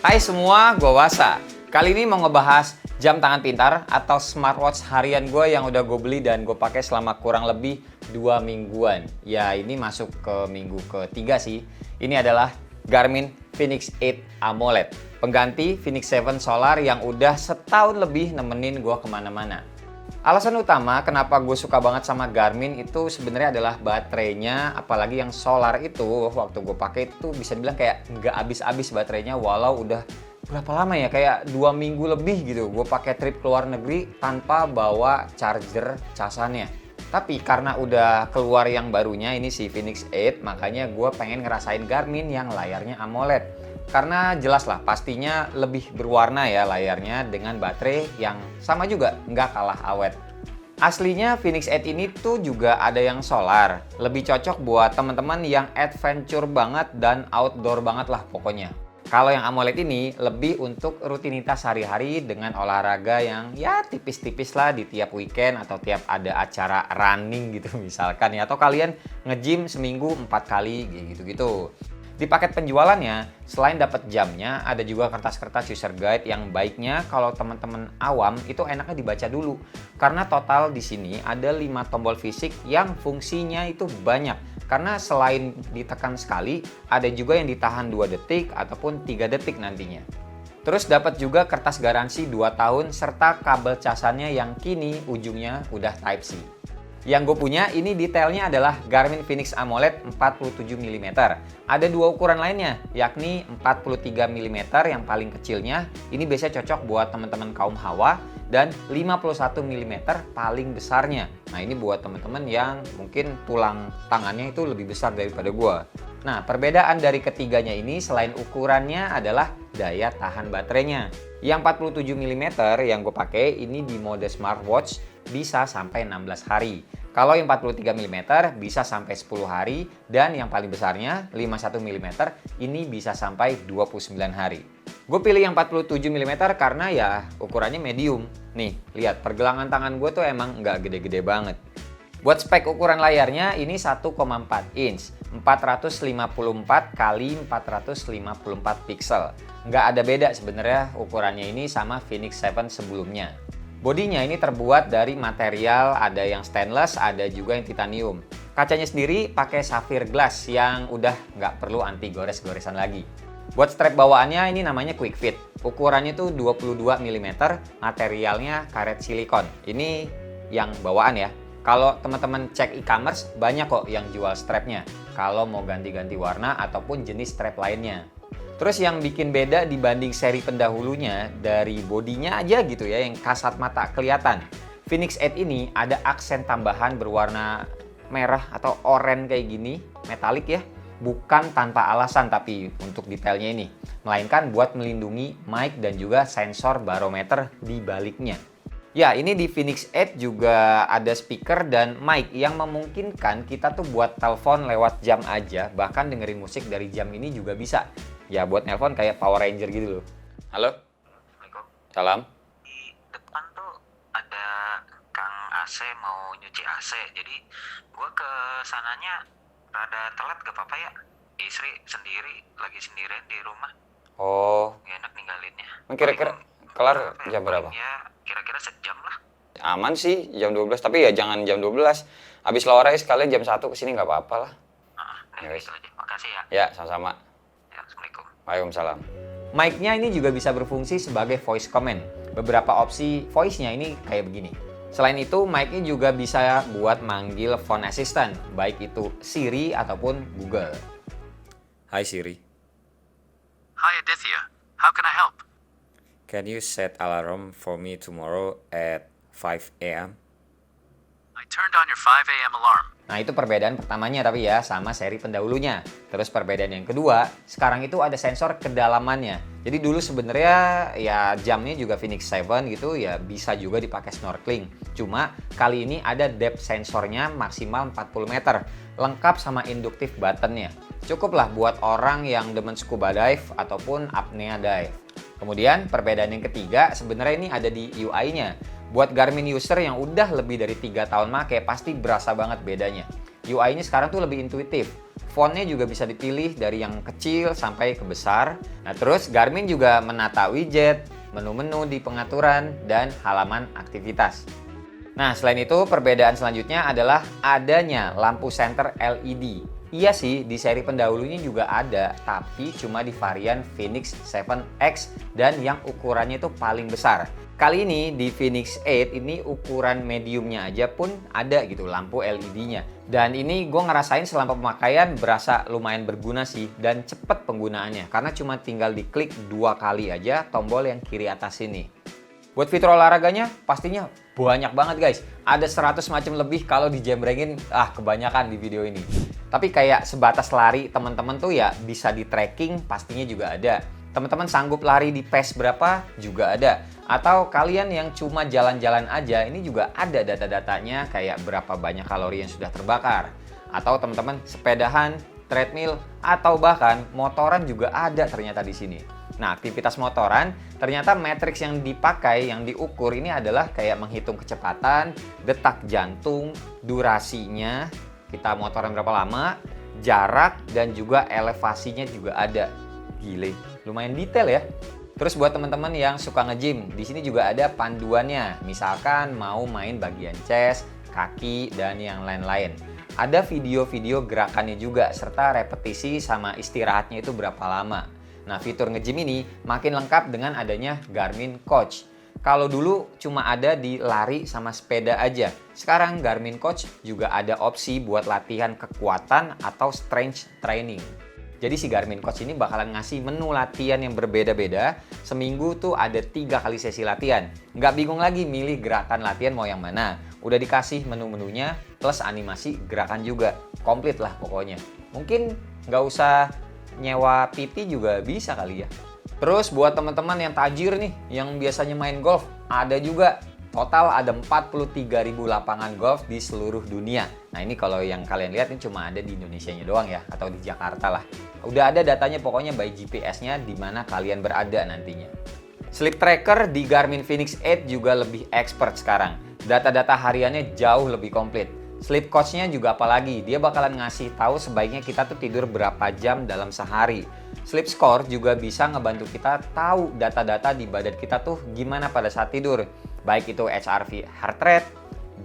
Hai semua, gue Wasa. Kali ini mau ngebahas jam tangan pintar atau smartwatch harian gue yang udah gue beli dan gue pakai selama kurang lebih 2 mingguan. Ya ini masuk ke minggu ketiga sih. Ini adalah Garmin Fenix 8 AMOLED. Pengganti Fenix 7 Solar yang udah setahun lebih nemenin gue kemana-mana. Alasan utama kenapa gue suka banget sama Garmin itu sebenarnya adalah baterainya, apalagi yang solar itu waktu gue pakai itu bisa dibilang kayak nggak habis-habis baterainya walau udah berapa lama ya, kayak 2 minggu lebih gitu gue pakai trip ke luar negeri tanpa bawa charger casannya. Tapi karena udah keluar yang barunya ini si Fenix 8, makanya gue pengen ngerasain Garmin yang layarnya AMOLED. Karena jelas lah pastinya lebih berwarna ya layarnya dengan baterai yang sama juga nggak kalah awet. Aslinya Fenix 8 ini tuh juga ada yang solar. Lebih cocok buat teman-teman yang adventure banget dan outdoor banget lah pokoknya. Kalau yang AMOLED ini lebih untuk rutinitas sehari-hari dengan olahraga yang ya tipis-tipis lah di tiap weekend atau tiap ada acara running gitu misalkan ya. Atau kalian nge-gym seminggu 4 kali gitu-gitu. Di paket penjualannya, selain dapat jamnya, ada juga kertas-kertas user guide yang baiknya kalau teman-teman awam itu enaknya dibaca dulu. Karena total di sini ada 5 tombol fisik yang fungsinya itu banyak. Karena selain ditekan sekali, ada juga yang ditahan 2 detik ataupun 3 detik nantinya. Terus dapat juga kertas garansi 2 tahun serta kabel casannya yang kini ujungnya udah Type-C. Yang gue punya ini detailnya adalah Garmin Fenix AMOLED 47 mm. Ada 2 ukuran lainnya, yakni 43 mm yang paling kecilnya. Ini biasanya cocok buat teman-teman kaum hawa dan 51 mm paling besarnya. Nah ini buat teman-teman yang mungkin tulang tangannya itu lebih besar daripada gue. Nah perbedaan dari ketiganya ini selain ukurannya adalah daya tahan baterainya. Yang 47 mm yang gue pakai ini di mode smartwatch bisa sampai 16 hari. Kalau yang 43 mm bisa sampai 10 hari dan yang paling besarnya 51 mm ini bisa sampai 29 hari. Gue pilih yang 47 mm karena ya ukurannya medium. Nih, lihat pergelangan tangan gue tuh emang nggak gede-gede banget. Buat spek ukuran layarnya ini 1,4 inch, 454 x 454 pixel. Nggak ada beda sebenarnya ukurannya ini sama Fenix 7 sebelumnya. Bodinya ini terbuat dari material, ada yang stainless, ada juga yang titanium. Kacanya sendiri pakai sapphire glass yang udah nggak perlu anti gores-goresan lagi. Buat strap bawaannya ini namanya quick fit. Ukurannya tuh 22 mm, materialnya karet silikon. Ini yang bawaan ya. Kalau teman-teman cek e-commerce banyak kok yang jual strapnya. Kalau mau ganti-ganti warna ataupun jenis strap lainnya. Terus yang bikin beda dibanding seri pendahulunya dari bodinya aja gitu ya yang kasat mata kelihatan. Fenix 8 ini ada aksen tambahan berwarna merah atau oranye kayak gini, metalik ya. Bukan tanpa alasan tapi untuk detailnya ini. Melainkan buat melindungi mic dan juga sensor barometer di baliknya. Ya, ini di Fenix 8 juga ada speaker dan mic yang memungkinkan kita tuh buat telepon lewat jam aja, bahkan dengerin musik dari jam ini juga bisa. Ya, buat nelpon kayak Power Ranger gitu loh. Halo? Assalamualaikum. Salam. Di depan tuh ada Kang AC mau nyuci AC, jadi gua ke sananya rada telat gak apa-apa ya? Istri lagi sendirian di rumah, Oh, gak enak ninggalinnya. kira-kira kelar jam berapa? Ya kira-kira sejam lah. Aman sih, jam 12, tapi ya jangan jam 12. Habis lore sekalian jam 1 kesini nggak apa-apa lah. Ya, Gitu aja. Makasih ya. Ya, sama-sama. Ya, Assalamualaikum. Waalaikumsalam. Mic-nya ini juga bisa berfungsi sebagai voice command. Beberapa opsi voice-nya ini kayak begini. Selain itu, mic-nya juga bisa buat manggil phone assistant, baik itu Siri ataupun Google. Hai Siri, Hi Aditya, how can I help? can you set alarm for me tomorrow at 5 a.m.? I turned on your 5 a.m. alarm. Nah itu perbedaan pertamanya tapi ya sama seri pendahulunya. Terus perbedaan yang kedua, sekarang itu ada sensor kedalamannya. Jadi dulu sebenarnya ya jamnya juga Fenix 7 gitu ya bisa juga dipakai snorkeling. Cuma kali ini ada depth sensornya maksimal 40 meter. Lengkap sama induktif buttonnya. Cukup lah buat orang yang demen scuba dive ataupun apnea dive. Kemudian perbedaan yang ketiga sebenarnya ini ada di UI-nya. Buat Garmin user yang udah lebih dari 3 tahun make pasti berasa banget bedanya. UI-nya sekarang tuh lebih intuitif. Fontnya juga bisa dipilih dari yang kecil sampai ke besar. Nah, terus Garmin juga menata widget, menu-menu di pengaturan, dan halaman aktivitas. Nah, selain itu perbedaan selanjutnya adalah adanya lampu senter LED. Iya sih, di seri pendahulunya juga ada, tapi cuma di varian Phoenix 7X dan yang ukurannya itu paling besar. Kali ini di Phoenix 8 ini ukuran mediumnya aja pun ada gitu lampu LED-nya. Dan ini gue ngerasain selama pemakaian berasa lumayan berguna sih dan cepet penggunaannya. Karena cuma tinggal diklik 2 kali aja tombol yang kiri atas ini. Buat fitur olahraganya pastinya banyak banget guys. Ada 100 macam lebih kalau dijembrengin, kebanyakan di video ini. Tapi kayak sebatas lari teman-teman tuh ya bisa di tracking pastinya juga ada. Teman-teman sanggup lari di pace berapa juga ada. Atau kalian yang cuma jalan-jalan aja ini juga ada data-datanya kayak berapa banyak kalori yang sudah terbakar. Atau teman-teman sepedahan, treadmill, atau bahkan motoran juga ada ternyata di sini. Nah, aktivitas motoran, ternyata matriks yang dipakai, yang diukur ini adalah kayak menghitung kecepatan, detak jantung, durasinya, kita motoran berapa lama, jarak, dan juga elevasinya juga ada. Gile, lumayan detail ya. Terus buat teman-teman yang suka nge-gym, di sini juga ada panduannya. Misalkan mau main bagian chest, kaki, dan yang lain-lain. Ada video-video gerakannya juga, serta repetisi sama istirahatnya itu berapa lama. Nah, fitur nge-gym ini makin lengkap dengan adanya Garmin Coach. Kalau dulu cuma ada di lari sama sepeda aja. Sekarang Garmin Coach juga ada opsi buat latihan kekuatan atau strength training. Jadi si Garmin Coach ini bakalan ngasih menu latihan yang berbeda-beda. Seminggu tuh ada 3 kali sesi latihan. Nggak bingung lagi milih gerakan latihan mau yang mana. Udah dikasih menu-menunya plus animasi gerakan juga. Komplit lah pokoknya. Mungkin nggak usah nyewa PT juga bisa kali ya. Terus buat teman-teman yang tajir nih, yang biasanya main golf, ada juga. Total ada 43.000 lapangan golf di seluruh dunia. Nah ini kalau yang kalian lihat ini cuma ada di Indonesianya doang ya, atau di Jakarta lah. Udah ada datanya pokoknya by GPS-nya di mana kalian berada nantinya. Sleep tracker di Garmin Phoenix 8 juga lebih expert sekarang. Data-data hariannya jauh lebih komplit. Sleep coach-nya juga apalagi, dia bakalan ngasih tahu sebaiknya kita tuh tidur berapa jam dalam sehari. Sleep score juga bisa ngebantu kita tahu data-data di badan kita tuh gimana pada saat tidur. Baik itu HRV heart rate,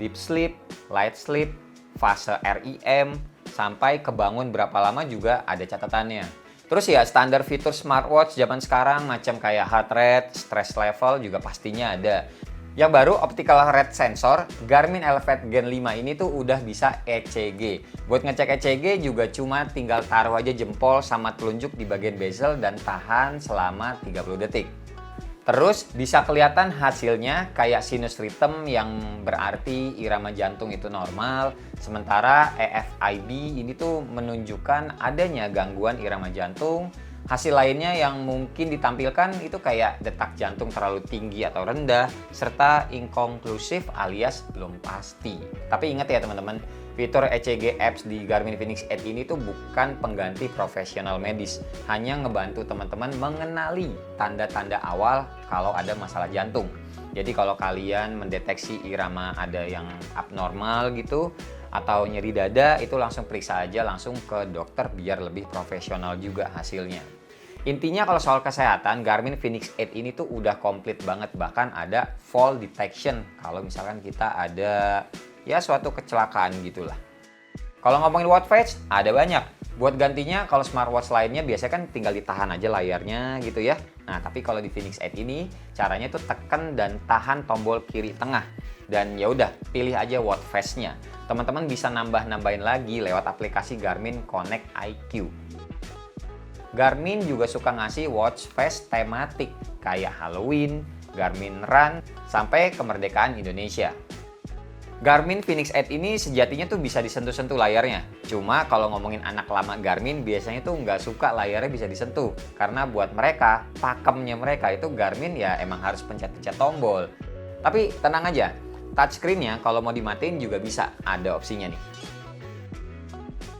deep sleep, light sleep, fase REM, sampai kebangun berapa lama juga ada catatannya. Terus ya standar fitur smartwatch zaman sekarang macam kayak heart rate, stress level juga pastinya ada. Yang baru optical rate sensor, Garmin Elevate Gen 5 ini tuh udah bisa ECG. Buat ngecek ECG juga cuma tinggal taruh aja jempol sama telunjuk di bagian bezel dan tahan selama 30 detik. Terus bisa kelihatan hasilnya kayak sinus rhythm yang berarti irama jantung itu normal. Sementara EFIB ini tuh menunjukkan adanya gangguan irama jantung. Hasil lainnya yang mungkin ditampilkan itu kayak detak jantung terlalu tinggi atau rendah, serta inkonklusif alias belum pasti. Tapi ingat ya teman-teman, fitur ECG apps di Garmin Phoenix 8 ini tuh bukan pengganti profesional medis, hanya ngebantu teman-teman mengenali tanda-tanda awal kalau ada masalah jantung. Jadi kalau kalian mendeteksi irama ada yang abnormal gitu, atau nyeri dada, itu langsung periksa aja langsung ke dokter biar lebih profesional juga hasilnya. Intinya kalau soal kesehatan, Garmin Phoenix 8 ini tuh udah komplit banget, bahkan ada fall detection kalau misalkan kita ada ya suatu kecelakaan gitulah. Kalau ngomongin watch face, ada banyak. Buat gantinya kalau smartwatch lainnya biasanya kan tinggal ditahan aja layarnya gitu ya. Nah, tapi kalau di Phoenix 8 ini caranya tuh tekan dan tahan tombol kiri tengah. Dan ya udah, pilih aja watch face-nya. Teman-teman bisa nambah-nambahin lagi lewat aplikasi Garmin Connect IQ. Garmin juga suka ngasih watch face tematik kayak Halloween, Garmin Run, sampai kemerdekaan Indonesia. Garmin Phoenix 8 ini sejatinya tuh bisa disentuh-sentuh layarnya. Cuma kalau ngomongin anak lama Garmin biasanya tuh nggak suka layarnya bisa disentuh. Karena buat mereka, pakemnya mereka itu Garmin ya emang harus pencet-pencet tombol. Tapi tenang aja, touchscreen-nya kalau mau dimatiin juga bisa, ada opsinya nih.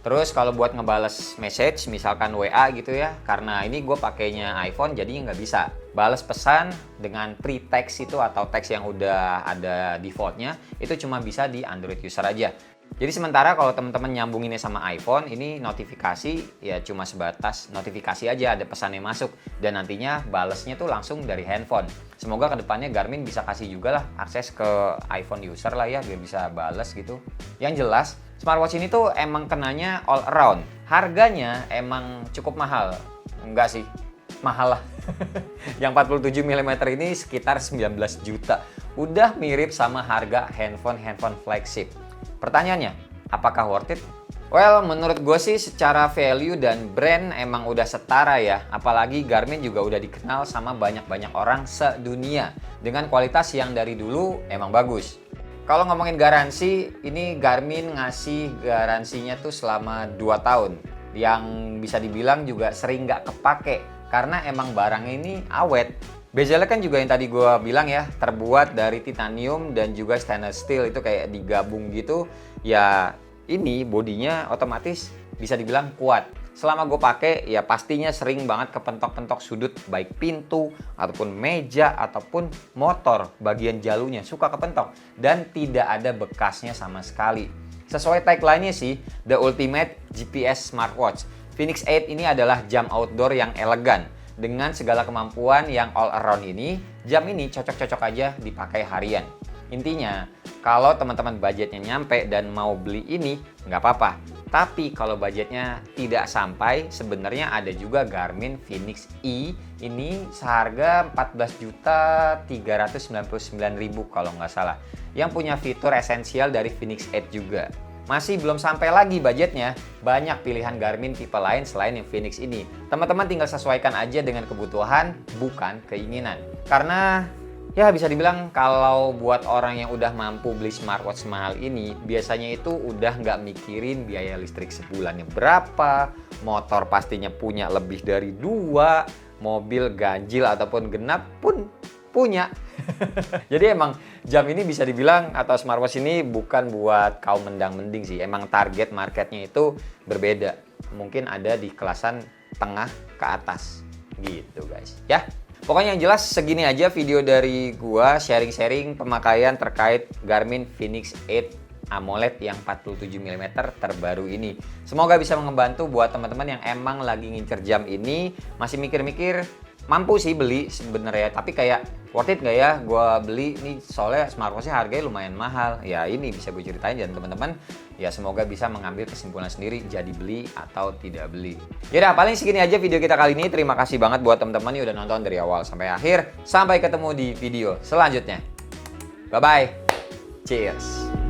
Terus kalau buat ngebales message, misalkan WA gitu ya, karena ini gue pakainya iPhone jadi nggak bisa. Balas pesan dengan pre-text itu atau teks yang udah ada defaultnya, itu cuma bisa di Android user aja. Jadi sementara kalau teman-teman nyambunginnya sama iPhone, ini notifikasi ya cuma sebatas notifikasi aja, ada pesannya masuk. Dan nantinya balesnya tuh langsung dari handphone. Semoga kedepannya Garmin bisa kasih juga lah akses ke iPhone user lah ya, biar bisa bales gitu. Yang jelas, smartwatch ini tuh emang kenanya all around. Harganya emang cukup mahal. Enggak sih, mahal lah. Yang 47 mm ini sekitar 19 juta. Udah mirip sama harga handphone flagship. Pertanyaannya, apakah worth it? Well, menurut gue sih secara value dan brand emang udah setara ya. Apalagi Garmin juga udah dikenal sama banyak-banyak orang sedunia. Dengan kualitas yang dari dulu emang bagus. Kalau ngomongin garansi, ini Garmin ngasih garansinya tuh selama 2 tahun. Yang bisa dibilang juga sering nggak kepake. Karena emang barangnya ini awet. Bezelnya kan juga yang tadi gue bilang ya, terbuat dari titanium dan juga stainless steel, itu kayak digabung gitu. Ya ini bodinya otomatis bisa dibilang kuat. Selama gue pakai ya pastinya sering banget kepentok-pentok sudut, baik pintu ataupun meja ataupun motor, bagian jalunya suka kepentok dan tidak ada bekasnya sama sekali. Sesuai tagline-nya sih, The Ultimate GPS Smartwatch. Fenix 8 ini adalah jam outdoor yang elegan. Dengan segala kemampuan yang all around ini, jam ini cocok-cocok aja dipakai harian. Intinya, kalau teman-teman budgetnya nyampe dan mau beli ini, nggak apa-apa. Tapi kalau budgetnya tidak sampai, sebenarnya ada juga Garmin Fenix E. Ini seharga 14.399.000 kalau nggak salah. Yang punya fitur esensial dari Fenix 8 juga. Masih belum sampai lagi budgetnya, banyak pilihan Garmin tipe lain selain yang Fenix ini. Teman-teman tinggal sesuaikan aja dengan kebutuhan, bukan keinginan. Karena ya bisa dibilang kalau buat orang yang udah mampu beli smartwatch mahal ini, biasanya itu udah nggak mikirin biaya listrik sebulannya berapa, motor pastinya punya lebih dari 2, mobil ganjil ataupun genap pun punya. Jadi emang jam ini bisa dibilang atau smartwatch ini bukan buat kaum mendang-mending sih. Emang target marketnya itu berbeda. Mungkin ada di kelasan tengah ke atas gitu guys. Ya, pokoknya yang jelas segini aja video dari gua sharing-sharing pemakaian terkait Garmin Fenix 8 AMOLED yang 47 mm terbaru ini. Semoga bisa membantu buat teman-teman yang emang lagi ngincer jam ini, masih mikir-mikir mampu sih beli sebenarnya, tapi kayak worth it nggak ya gue beli nih, soalnya smartwatchnya harganya lumayan mahal. Ya ini bisa gue ceritain dan teman-teman ya semoga bisa mengambil kesimpulan sendiri jadi beli atau tidak beli. Yaudah, paling segini aja video kita kali ini. Terima kasih banget buat teman-teman yang udah nonton dari awal sampai akhir. Sampai ketemu di video selanjutnya. Bye bye. Cheers.